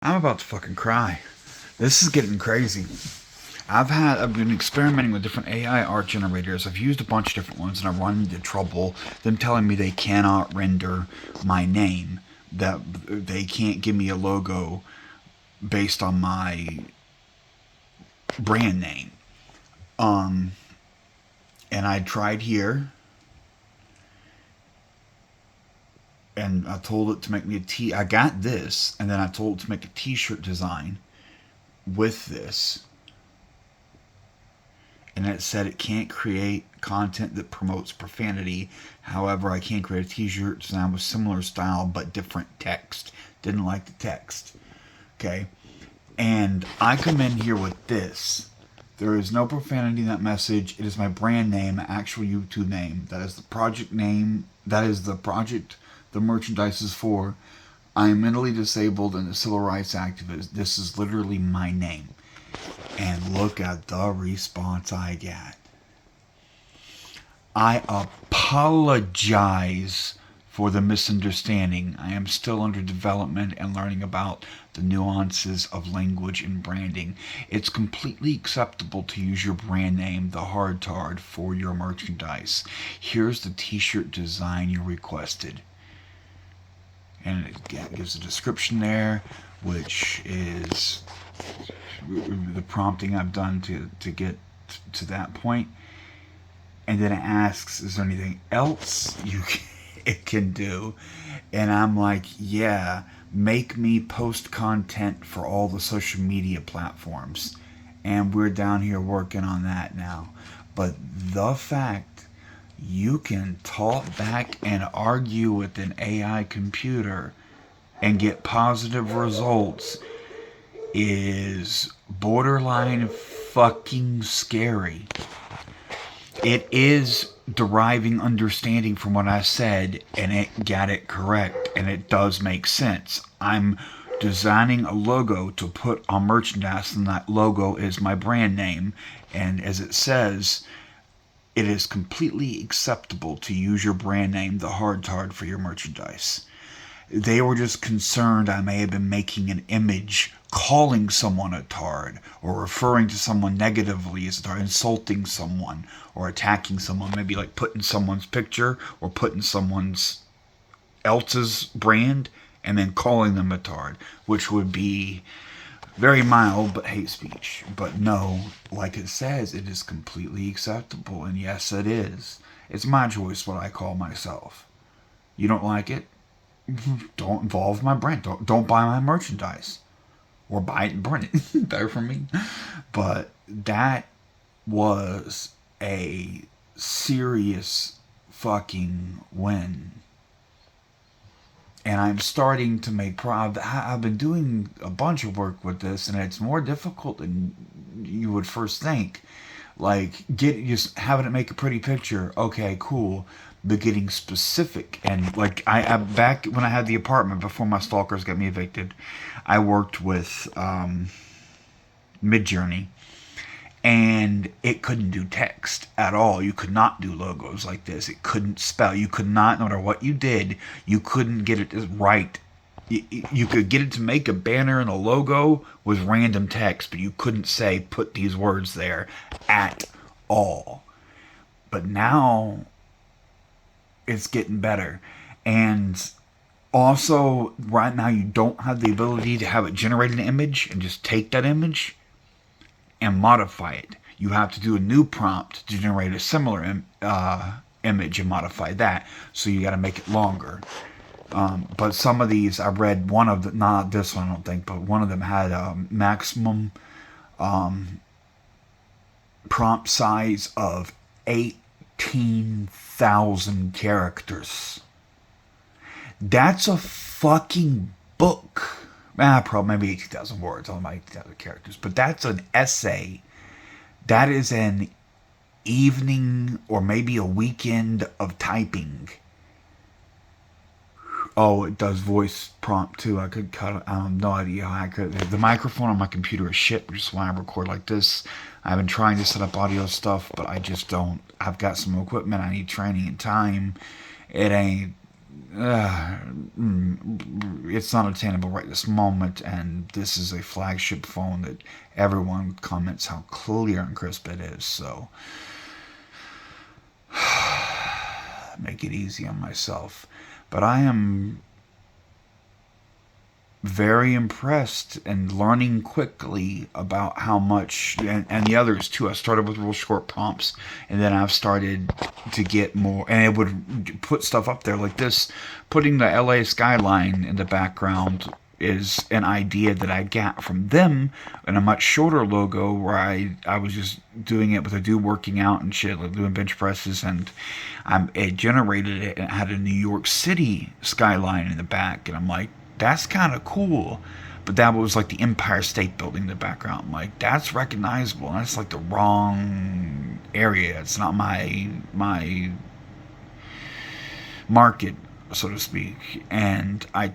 I'm about to fucking cry. This is getting crazy. I've been experimenting with different AI art generators. I've used a bunch of different ones, and I run into trouble. Them telling me they cannot render my name. That they can't give me a logo based on my brand name. Um, and I tried here, and I told it to make me a t. I got this, and then I told it to make a T-shirt design with this, and it said it can't create content that promotes profanity. However, I can create a t-shirt design with similar style but different text. Didn't like the text. Okay. And I come in here with this. There is no profanity in that message. It is my brand name, actual YouTube name. That is the project name. That is the project the merchandise is for. I am mentally disabled and a civil rights activist. This is literally my name. And look at the response I got. I apologize for the misunderstanding. I am still under development and learning about the nuances of language and branding. It's completely acceptable to use your brand name, the hard tard, for your merchandise. Here's the t-shirt design you requested. And it gives a description there, which is the prompting I've done to get to that point. And then it asks, is there anything else it can do? And I'm like, yeah, make me post content for all the social media platforms. And we're down here working on that now. But the fact you can talk back and argue with an AI computer and get positive results is borderline fucking scary. It is deriving understanding from what I said, and it got it correct, and it does make sense. I'm designing a logo to put on merchandise, and that logo is my brand name. And as it says, it is completely acceptable to use your brand name, the hard tard, for your merchandise. They were just concerned I may have been making an image calling someone a tard or referring to someone negatively as a tard, insulting someone or attacking someone, maybe like putting someone's picture or putting someone's else's brand and then calling them a tard, which would be very mild but hate speech. But no, like it says, it is completely acceptable, and yes, it is. It's my choice what I call myself. You don't like it? Don't involve my brand. Don't buy my merchandise. Or buy it and burn it. Better for me. But that was a serious fucking win. And I'm starting to make progress. I've been doing a bunch of work with this, and it's more difficult than you would first think. Like, just having it make a pretty picture. Okay, cool. But getting specific, and like I back when I had the apartment before my stalkers got me evicted, I worked with Midjourney, and it couldn't do text at all. You could not do logos like this. It couldn't spell. You could not, no matter what you did, you couldn't get it right. You could get it to make a banner and a logo with random text, but you couldn't say put these words there at all. But now it's getting better. And also, right now, you don't have the ability to have it generate an image and just take that image and modify it. You have to do a new prompt to generate a similar image and modify that. So you got to make it longer. But some of these, I read one of the, not this one, I don't think, but one of them had a maximum prompt size of 18,000 characters. That's a fucking book. Probably maybe 18,000 words, only my 18,000 characters. But that's an essay. That is an evening or maybe a weekend of typing. Oh, it does voice prompt too. I could cut it. I have no idea how I could. The microphone on my computer is shit, which is why I record like this. I've been trying to set up audio stuff, but I just don't. I've got some equipment. I need training and time. It ain't it's not attainable right this moment, and this is a flagship phone that everyone comments how clear and crisp it is. So make it easy on myself. But I am very impressed and learning quickly about how much, and the others too. I started with real short prompts, and then I've started to get more, and it would put stuff up there like this. Putting the LA skyline in the background is an idea that I got from them in a much shorter logo where I was just doing it with a dude working out and shit, like doing bench presses, and it generated it, and it had a New York City skyline in the back, and I'm like, that's kind of cool. But that was like the Empire State Building in the background. I'm like, that's recognizable. That's like the wrong area. It's not my market, so to speak. And I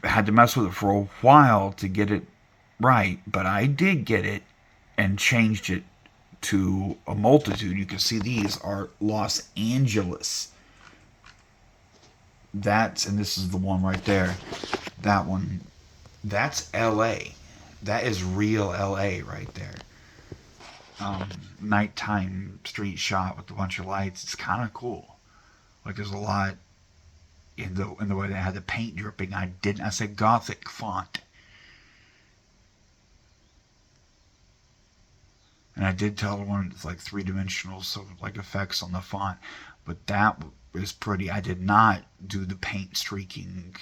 had to mess with it for a while to get it right. But I did get it and changed it to a multitude. You can see these are Los Angeles. And this is the one right there. That one, that's LA. That is real LA right there. Nighttime street shot with a bunch of lights. It's kind of cool. Like there's a lot in the way they had the paint dripping. I said Gothic font. And I did tell everyone it's like three-dimensional, so like effects on the font. But that is pretty. I did not do the paint streaking.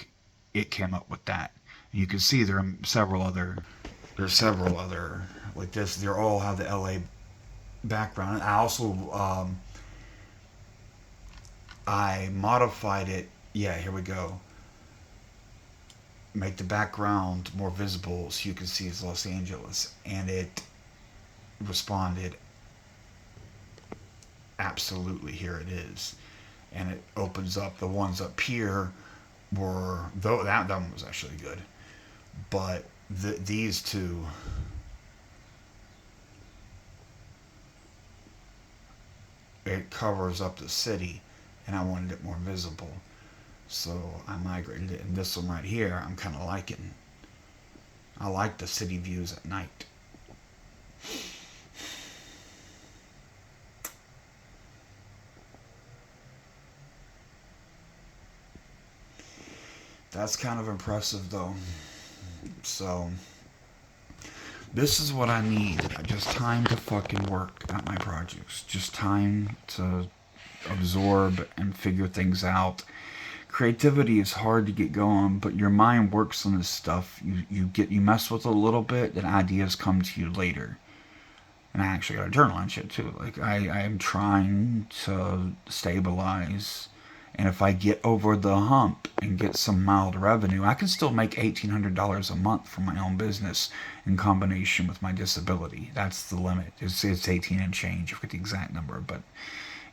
It came up with that. And you can see there are several other like this. They all have the LA background. And I also I modified it. Yeah, here we go. Make the background more visible so you can see it's Los Angeles, and it responded absolutely. Here it is, and it opens up. The ones up here were, though that one was actually good, but these two, it covers up the city, and I wanted it more visible, so I migrated it. And this one right here, I'm kind of liking. I like the city views at night. That's kind of impressive, though. So, this is what I need. Just time to fucking work at my projects. Just time to absorb and figure things out. Creativity is hard to get going, but your mind works on this stuff. You mess with it a little bit, then ideas come to you later. And I actually got a journal and shit too. Like I am trying to stabilize, and if I get over the hump and get some mild revenue, I can still make $1,800 a month from my own business in combination with my disability. That's the limit. It's 18 and change. I forget the exact number, but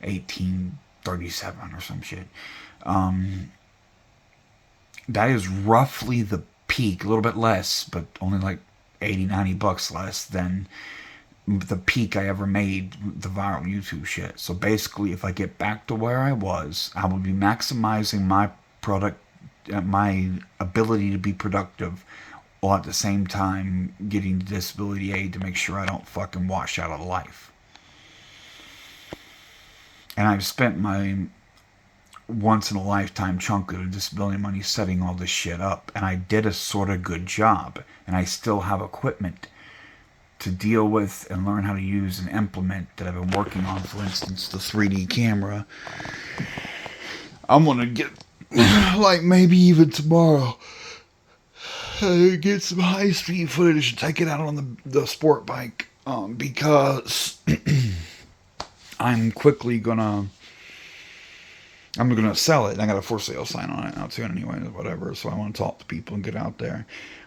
1837 or some shit. That is roughly the peak, a little bit less, but only like 80, $90 less than the peak I ever made, the viral YouTube shit. So basically, if I get back to where I was, I will be maximizing my my ability to be productive, while at the same time getting disability aid to make sure I don't fucking wash out of life. And I've spent my once in a lifetime chunk of disability money setting all this shit up, and I did a sort of good job, and I still have equipment to deal with and learn how to use and implement that I've been working on. For instance, the 3D camera. I'm gonna get, like maybe even tomorrow, get some high-speed footage and take it out on the sport bike, because I'm gonna sell it. I got a for sale sign on it now too, anyway, whatever. So I want to talk to people and get out there,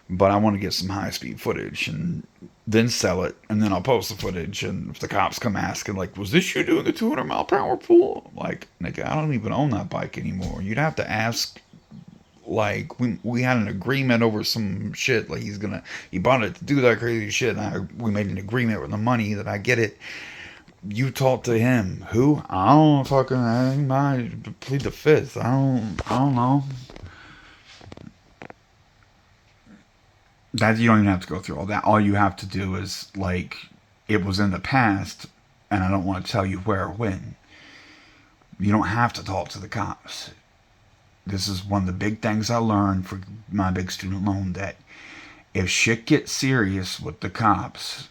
but I want to get some high speed footage and then sell it, and then I'll post the footage. And if the cops come asking, like, was this you doing the 200 mile per hour pool? Like, nigga, I don't even own that bike anymore. You'd have to ask. Like, we had an agreement over some shit. Like, he bought it to do that crazy shit. And we made an agreement with the money that I get it. You talk to him. Who? I don't fucking. I might plead the fifth. I don't know. That you don't even have to go through all that. All you have to do is like, it was in the past, and I don't want to tell you where or when. You don't have to talk to the cops. This is one of the big things I learned for my big student loan debt. If shit gets serious with the cops,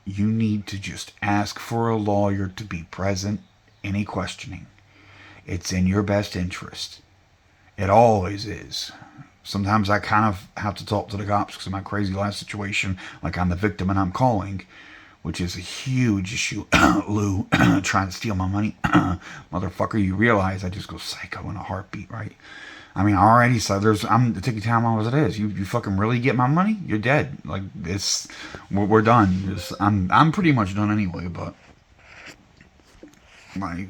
you need to just ask for a lawyer to be present. Any questioning. It's in your best interest. It always is. Sometimes I kind of have to talk to the cops because of my crazy life situation. Like I'm the victim and I'm calling, which is a huge issue. Lou, trying to steal my money. Motherfucker, you realize I just go psycho in a heartbeat, right? I mean, already, so I'm taking time on as it is. You fucking really get my money? You're dead. Like, we're done. I'm pretty much done anyway, but, like,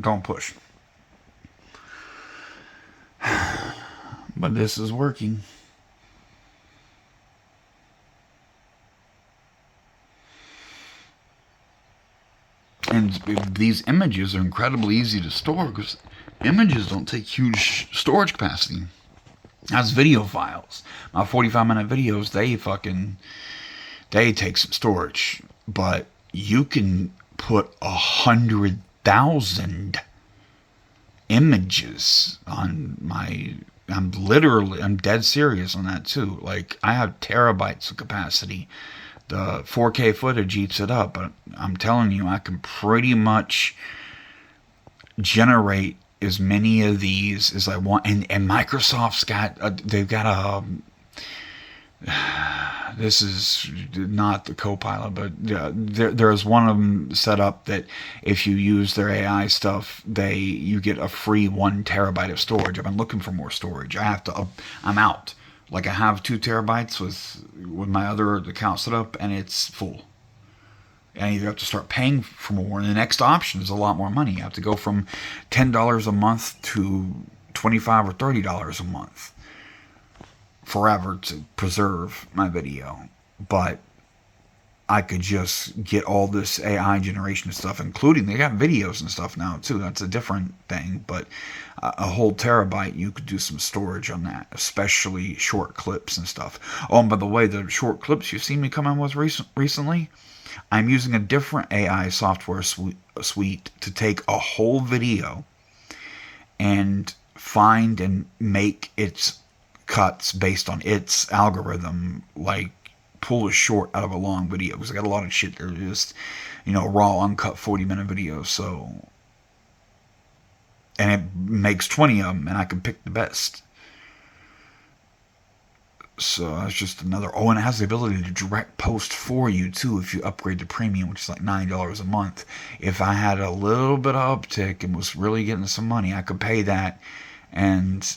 don't push. But this is working. And these images are incredibly easy to store because images don't take huge storage capacity. That's video files. My 45-minute videos, they take some storage. But you can put 100,000 images on my... I'm dead serious on that too. Like, I have terabytes of capacity. The 4K footage eats it up, but I'm telling you, I can pretty much generate as many of these as I want. And Microsoft's got, they've got a, this is not the Copilot, but there's one of them set up that if you use their AI stuff, you get a free 1 terabyte of storage. I've been looking for more storage. I'm out. Like, I have 2 terabytes with my other account set up, and it's full. And you have to start paying for more. And the next option is a lot more money. You have to go from $10 a month to $25 or $30 a month forever to preserve my video. But I could just get all this AI generation stuff, including they got videos and stuff now too. That's a different thing, but a whole terabyte, you could do some storage on that, especially short clips and stuff. Oh, and by the way, the short clips you've seen me come in with recently, I'm using a different AI software suite to take a whole video and find and make its cuts based on its algorithm, like pull a short out of a long video, because I got a lot of shit that are just, raw, uncut 40-minute videos. So, and it makes 20 of them, and I can pick the best. So that's just another. Oh, and it has the ability to direct post for you too if you upgrade to premium, which is like $9 a month. If I had a little bit of uptick and was really getting some money, I could pay that, and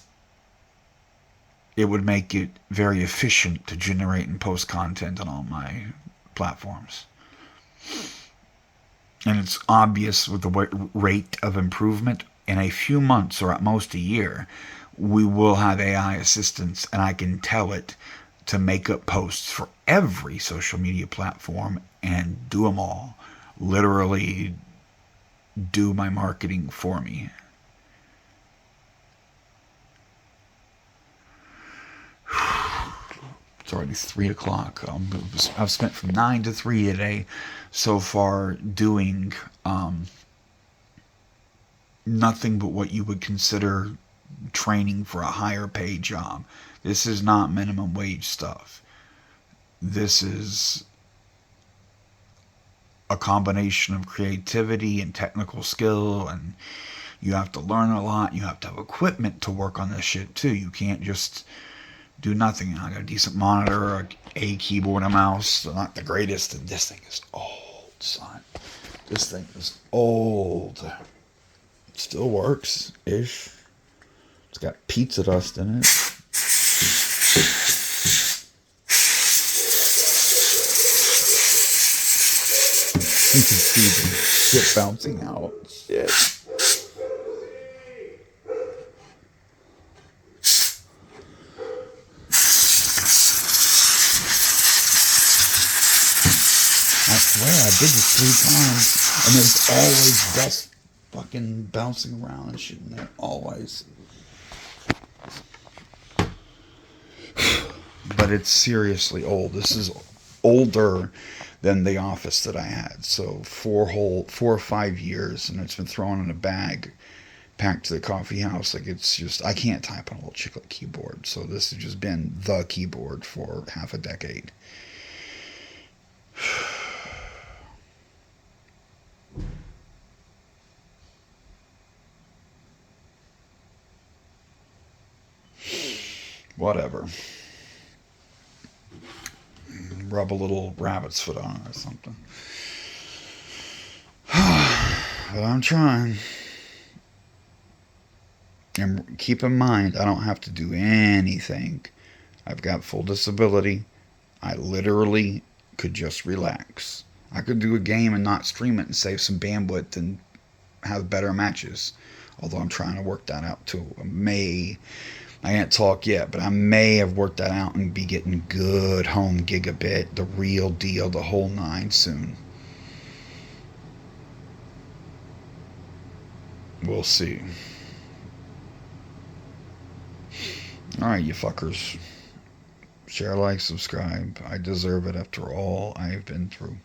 it would make it very efficient to generate and post content on all my platforms. And it's obvious with the rate of improvement. In a few months, or at most a year, we will have AI assistance, and I can tell it to make up posts for every social media platform and do them all. Literally do my marketing for me. It's already 3 o'clock. I've spent from 9 to 3 today so far doing nothing but what you would consider training for a higher paid job. This is not minimum wage stuff. This is a combination of creativity and technical skill, and you have to learn a lot. You have to have equipment to work on this shit too. You can't just do nothing. I got a decent monitor, a keyboard, a mouse. They're not the greatest, and this thing is old, son. This thing is old. It still works ish. It's got pizza dust in it. You can see the shit bouncing out. Shit. I swear I did this 3 times. And there's always dust fucking bouncing around and shit in there. Always. But it's seriously old. This is older than the office that I had. So 4 or 5 years, and it's been thrown in a bag, packed to the coffee house. Like, it's just, I can't type on a little chiclet keyboard. So this has just been the keyboard for half a decade. Whatever. Rub a little rabbit's foot on it or something. But I'm trying. And keep in mind, I don't have to do anything. I've got full disability. I literally could just relax. I could do a game and not stream it and save some bandwidth and have better matches. Although I'm trying to work that out too. I can't talk yet, but I may have worked that out and be getting good home gigabit, the real deal, the whole nine soon. We'll see. Alright, you fuckers. Share, like, subscribe. I deserve it after all I've been through.